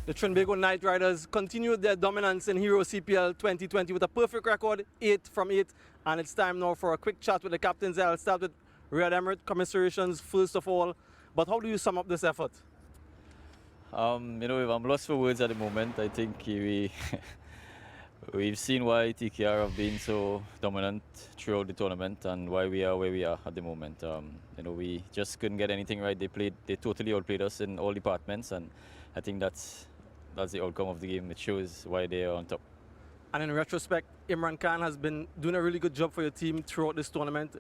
The Trinbago Knight Riders continued their dominance in Hero CPL 2020 with a perfect record, 8 from 8. And it's time now for a quick chat with the captains. I'll start with Riyad Emirates. Commiserations first of all. But how do you sum up this effort? I'm lost for words at the moment. I think we've seen why TKR have been so dominant throughout the tournament and why we are where we are at the moment. We just couldn't get anything right. They totally outplayed us in all departments, and I think that's the outcome of the game. It shows why they are on top. And in retrospect, Imran Khan has been doing a really good job for your team throughout this tournament.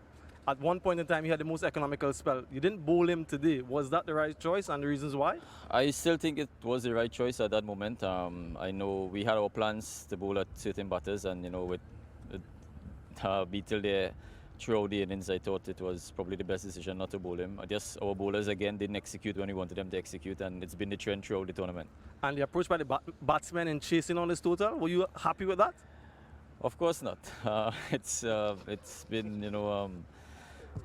At one point in time, he had the most economical spell. You didn't bowl him today. Was that the right choice, and the reasons why? I still think it was the right choice at that moment. I know we had our plans to bowl at certain batters, and with Beetle there throughout the innings, I thought it was probably the best decision not to bowl him. Just our bowlers again didn't execute when we wanted them to execute, and it's been the trend throughout the tournament. And the approach by the batsmen in chasing on this total, were you happy with that? Of course not. It's been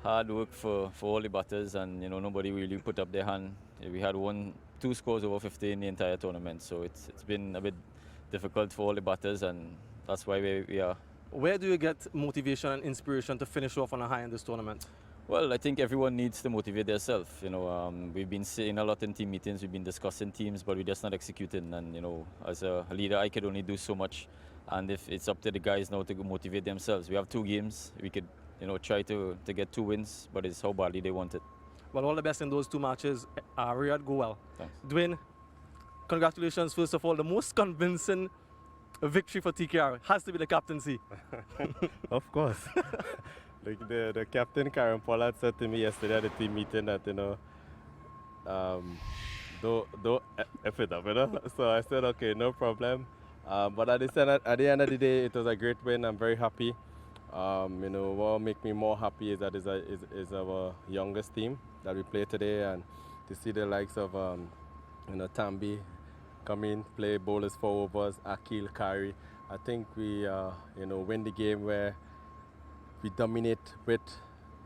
hard work for all the batters, and nobody really put up their hand. We had 2 scores over 50 in the entire tournament, so it's been a bit difficult for all the batters, and that's why we are. Where do you get motivation and inspiration to finish off on a high in this tournament? Well, I think everyone needs to motivate themselves. We've been saying a lot in team meetings, we've been discussing teams, but we're just not executing. And as a leader, I could only do so much. And if it's up to the guys now to motivate themselves, we have 2 games. We could try to get 2 wins, but it's how badly they want it. Well, all the best in those 2 matches. Riyad, go well. Thanks. Dwayne, congratulations first of all. The most convincing victory for TKR has to be the captaincy. Of course. Like the captain, Kieron Pollard, said to me yesterday at the team meeting that, don't F it up, So I said, okay, no problem. But at the end of the day, it was a great win. I'm very happy. What make me more happy is that is our youngest team that we play today, and to see the likes of Tambe come in, play bowlers 4 overs, Akil, Kari. I think we win the game where we dominate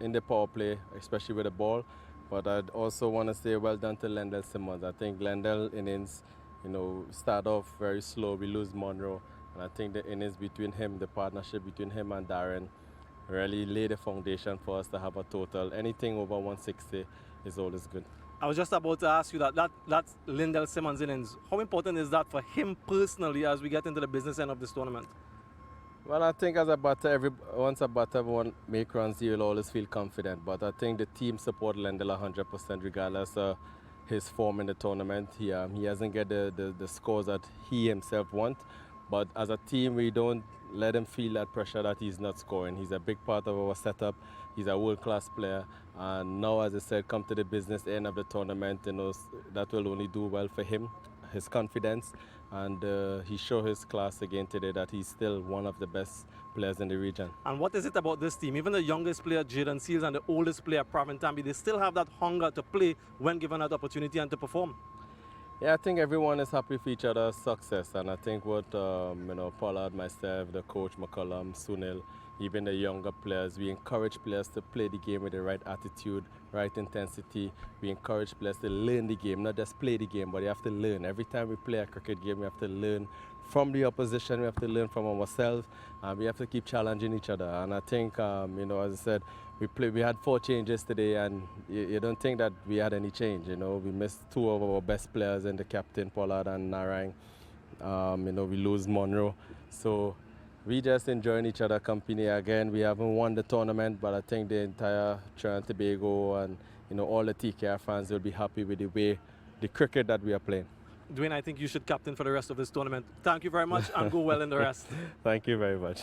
in the power play, especially with the ball. But I'd also want to say well done to Lendl Simmons. I think Lendl innings, start off very slow. We lose Monroe. And I think the innings between him, the partnership between him and Darren, really laid the foundation for us to have a total. Anything over 160 is always good. I was just about to ask you that's Lendl Simmons' innings. How important is that for him personally as we get into the business end of this tournament? Well, I think as a batter, once a batter make runs, you'll always feel confident. But I think the team support Lendl 100% regardless of his form in the tournament. He hasn't get the scores that he himself wants. But as a team, we don't let him feel that pressure that he's not scoring. He's a big part of our setup. He's a world-class player. And now, as I said, come to the business end of the tournament, that will only do well for him, his confidence. And he showed his class again today that he's still one of the best players in the region. And what is it about this team? Even the youngest player, Jaden Seals, and the oldest player, Pravin Tambe, they still have that hunger to play when given that opportunity and to perform. Yeah, I think everyone is happy for each other's success, and I think what Pollard, myself, the coach McCullum, Sunil, even the younger players, we encourage players to play the game with the right attitude, right intensity. We encourage players to learn the game, not just play the game, but you have to learn. Every time we play a cricket game, we have to learn from the opposition, we have to learn from ourselves, and we have to keep challenging each other. And I think, as I said, we had 4 changes today, and you don't think that we had any change. We missed 2 of our best players in the captain, Pollard and Narine. We lose Monroe. So we just enjoying each other company. Again, we haven't won the tournament, but I think the entire Trinidad and Tobago and all the TKR fans will be happy with the cricket that we are playing. Dwayne, I think you should captain for the rest of this tournament. Thank you very much, and go well in the rest. Thank you very much.